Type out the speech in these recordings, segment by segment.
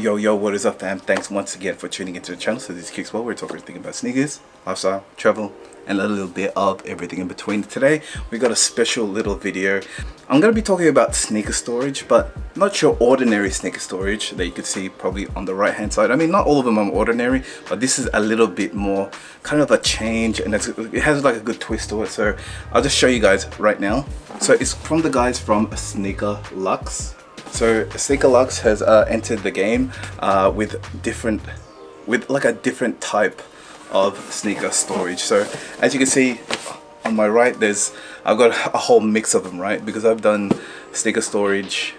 Yo, what is up, fam? Thanks once again for tuning into the channel. So this is Kicks. Well, we're talking everything about sneakers, lifestyle, travel, and a little bit of everything in between. Today, we got a special little video. I'm going to be talking about sneaker storage, but not your ordinary sneaker storage that you could see probably on the right hand side. I mean, not all of them are ordinary, but this is a little bit more kind of a change, and it has like a good twist to it. So I'll just show you guys right now. So it's from the guys from Sneaker Lux. So Sneaker Lux has entered the game with a different type of sneaker storage. So as you can see on my right, I've got a whole mix of them, right? Because I've done sneaker storage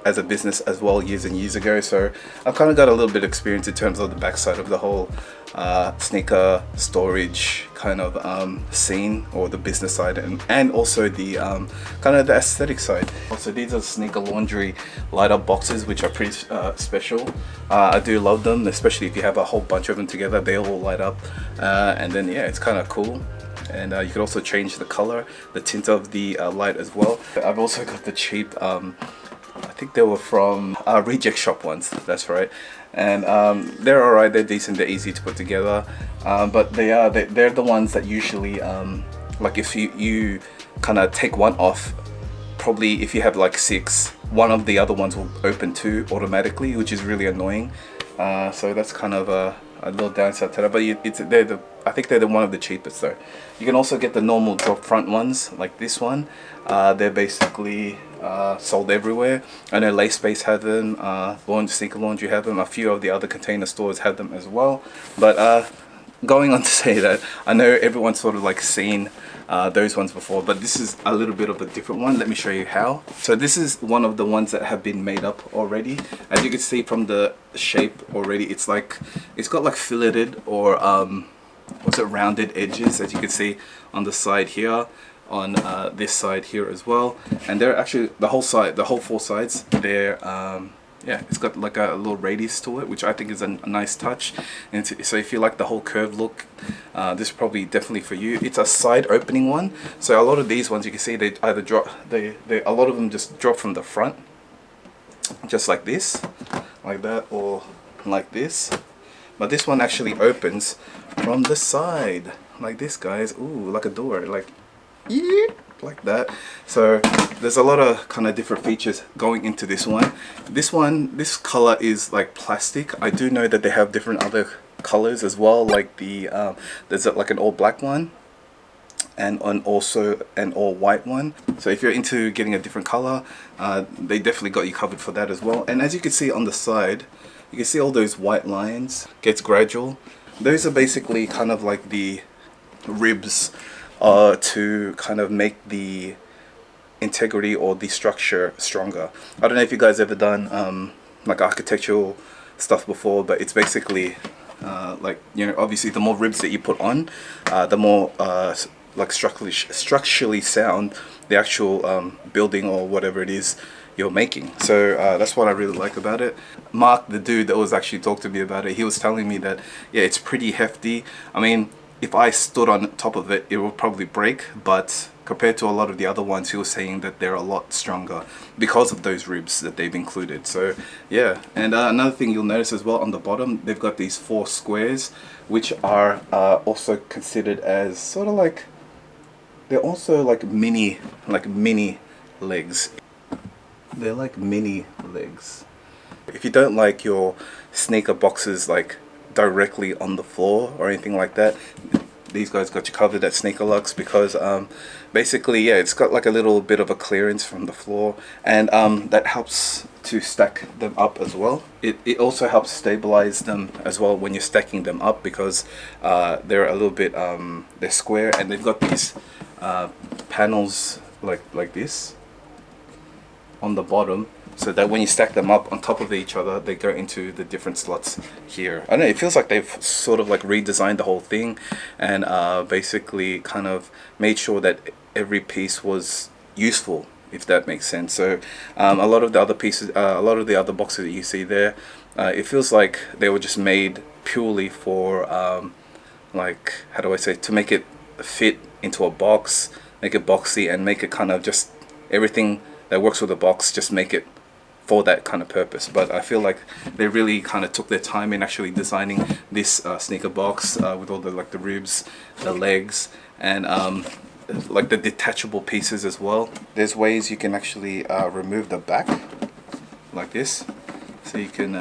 as a business as well years and years ago, so I've kind of got a little bit of experience in terms of the backside of the whole sneaker storage kind of scene, or the business side, and also the kind of the aesthetic side. Also, these are Sneaker Laundry light up boxes, which are pretty special. I do love them, especially if you have a whole bunch of them together. They all light up, and then yeah, it's kind of cool. And you can also change the color, the tint of the light as well. I've also got the cheap I think they were from Reject Shop ones, that's right. And they're alright, they're decent, they're easy to put together. But they're the ones that usually, like if you kind of take one off, probably if you have like 6, one of the other ones will open too automatically, which is really annoying. So that's kind of a little downside to that, but I think they're one of the cheapest though. You can also get the normal drop front ones like this one. They're basically sold everywhere. I know Lacebase have them, Sneaker Laundry have them, a few of the other container stores have them as well. But going on to say that, I know everyone's sort of like seen those ones before, but this is a little bit of a different one. Let me show you how. So this is one of the ones that have been made up already. As you can see from the shape already, it's got like filleted or rounded edges, as you can see on the side here, on this side here as well. And they're actually the whole 4 sides, they're yeah, it's got like a little radius to it, which I think is a nice touch. And so if you like the whole curved look, this is probably definitely for you. It's a side opening one, so a lot of these ones you can see they either drop, a lot of them just drop from the front, just like this, like that, or like this. But this one actually opens from the side, like this, guys. Ooh, like a door, like that. So there's a lot of kind of different features going into this one. This color is like plastic. I do know that they have different other colors as well, like there's like an all black one, and also an all white one. So if you're into getting a different color, they definitely got you covered for that as well. And as you can see on the side, you can see all those white lines, gets gradual. Those are basically kind of like the ribs to kind of make the integrity or the structure stronger. I don't know if you guys ever done like architectural stuff before, but it's basically like, you know, obviously the more ribs that you put on, the more like structurally sound the actual building or whatever it is you're making. So that's what I really like about it. Mark, the dude that was actually talking to me about it, he was telling me that yeah, it's pretty hefty. I mean, if I stood on top of it, it would probably break, but compared to a lot of the other ones, he was saying that they're a lot stronger because of those ribs that they've included. So yeah, and another thing you'll notice as well on the bottom, they've got these 4 squares, which are also considered as sort of like, they're also like mini legs. They're like mini legs. If you don't like your sneaker boxes like directly on the floor or anything like that, these guys got you covered at Sneaker Lux, because basically yeah, it's got like a little bit of a clearance from the floor, and that helps to stack them up as well. It also helps stabilize them as well when you're stacking them up, because they're a little bit they're square, and they've got these panels like this on the bottom, so that when you stack them up on top of each other, they go into the different slots here. I don't know, it feels like they've sort of like redesigned the whole thing, and basically kind of made sure that every piece was useful, if that makes sense. So a lot of the other pieces, a lot of the other boxes that you see there, it feels like they were just made purely for like, how do I say, to make it fit into a box, make it boxy, and make it kind of just everything that works with the box, just make it for that kind of purpose. But I feel like they really kind of took their time in actually designing this sneaker box with all the like the ribs, the legs, and like the detachable pieces as well. There's ways you can actually remove the back like this, so you can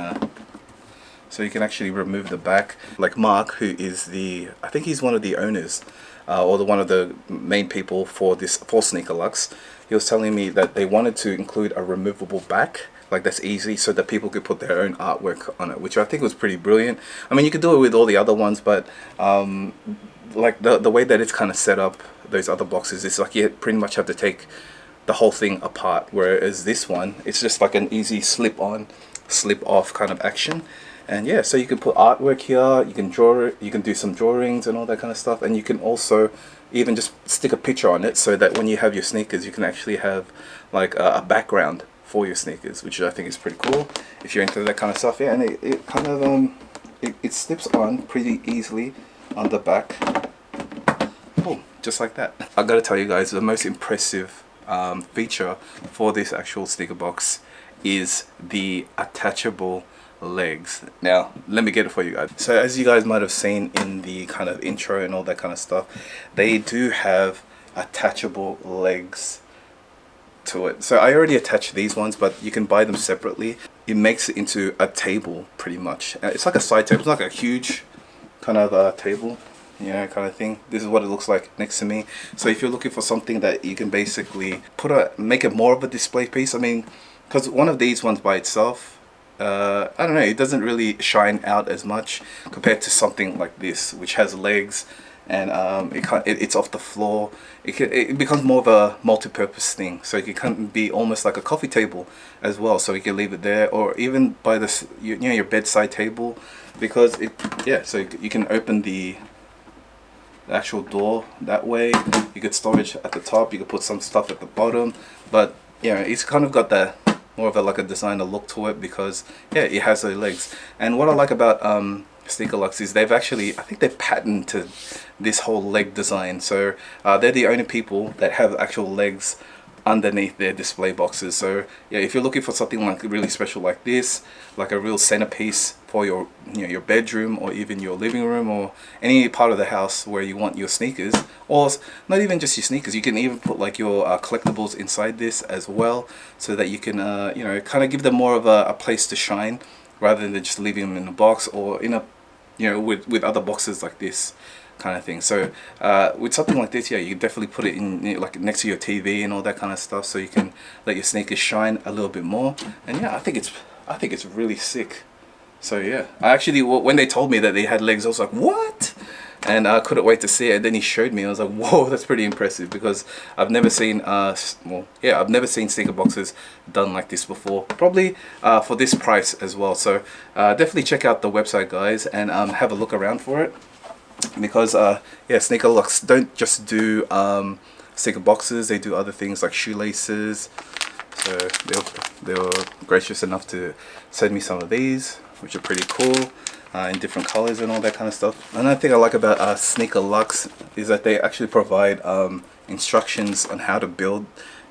actually remove the back. Like Mark, who is I think he's one of the owners or one of the main people for Sneaker Lux, he was telling me that they wanted to include a removable back, like that's easy, so that people could put their own artwork on it, which I think was pretty brilliant. I mean, you could do it with all the other ones, but like the way that it's kind of set up, those other boxes, it's like you pretty much have to take the whole thing apart, whereas this one, it's just like an easy slip on, slip off kind of action. And yeah, so you can put artwork here, you can draw it, you can do some drawings and all that kind of stuff, and you can also even just stick a picture on it, so that when you have your sneakers, you can actually have like a background for your sneakers, which I think is pretty cool if you're into that kind of stuff. Yeah, and it kind of it slips on pretty easily on the back. Oh, just like that. I gotta tell you guys, the most impressive feature for this actual sneaker box is the attachable legs. Now let me get it for you guys. So as you guys might have seen in the kind of intro and all that kind of stuff, they do have attachable legs to it. So I already attached these ones, but you can buy them separately. It makes it into a table pretty much. It's like a side table. It's like a huge kind of table, you know, kind of thing. This is what it looks like next to me. So if you're looking for something that you can basically make it more of a display piece, I mean, because one of these ones by itself, I don't know, it doesn't really shine out as much compared to something like this, which has legs, and it's off the floor. It becomes more of a multi-purpose thing, so it can be almost like a coffee table as well, so you can leave it there, or even by this, you know, your bedside table, because so you can open the actual door that way. You get storage at the top, you can put some stuff at the bottom, but yeah, it's kind of got that more of like a designer look to it, because yeah, it has those legs. And what I like about Sneaker Lux is they've actually, I think they've patented this whole leg design. So they're the only people that have actual legs underneath their display boxes. So yeah, if you're looking for something like really special like this, like a real centerpiece for your, you know, your bedroom, or even your living room, or any part of the house where you want your sneakers, or not even just your sneakers, you can even put like your collectibles inside this as well, so that you can you know, kind of give them more of a place to shine, rather than just leaving them in a box, or in a, you know, with other boxes like this kind of thing. So with something like this, yeah, you can definitely put it in, like next to your TV and all that kind of stuff, so you can let your sneakers shine a little bit more. And yeah, I think it's really sick. So yeah, I actually, when they told me that they had legs, I was like, what? And I couldn't wait to see it. And then he showed me, I was like, whoa, that's pretty impressive, because I've never seen I've never seen sneaker boxes done like this before, probably for this price as well. So definitely check out the website, guys, and have a look around for it, because yeah, Sneaker Lux don't just do sneaker boxes, they do other things like shoelaces. So they were gracious enough to send me some of these, which are pretty cool, in different colors and all that kind of stuff. Another thing I like about Sneaker Lux is that they actually provide instructions on how to build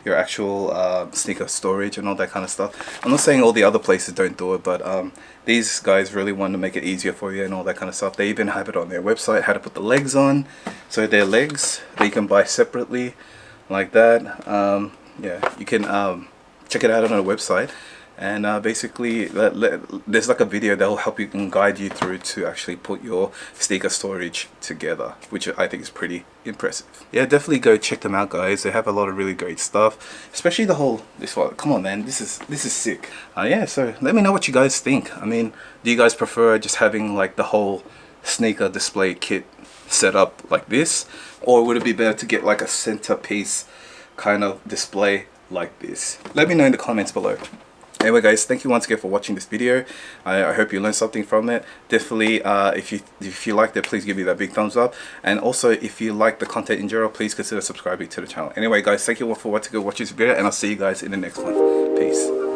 your actual sneaker storage and all that kind of stuff. I'm not saying all the other places don't do it, but these guys really want to make it easier for you and all that kind of stuff. They even have it on their website, how to put the legs on. So their legs, they can buy separately like that. Yeah, you can check it out on their website. And basically there's like a video that will help you and guide you through to actually put your sneaker storage together, which I think is pretty impressive. Yeah, definitely go check them out, guys. They have a lot of really great stuff, especially the whole, this one, come on man, this is sick. Yeah, so let me know what you guys think. I mean, do you guys prefer just having like the whole sneaker display kit set up like this, or would it be better to get like a centerpiece kind of display like this? Let me know in the comments below. Anyway guys, thank you once again for watching this video. I hope you learned something from it. Definitely if you liked it, please give me that big thumbs up, and also if you like the content in general, please consider subscribing to the channel. Anyway guys, thank you all for watching this video, and I'll see you guys in the next one. Peace.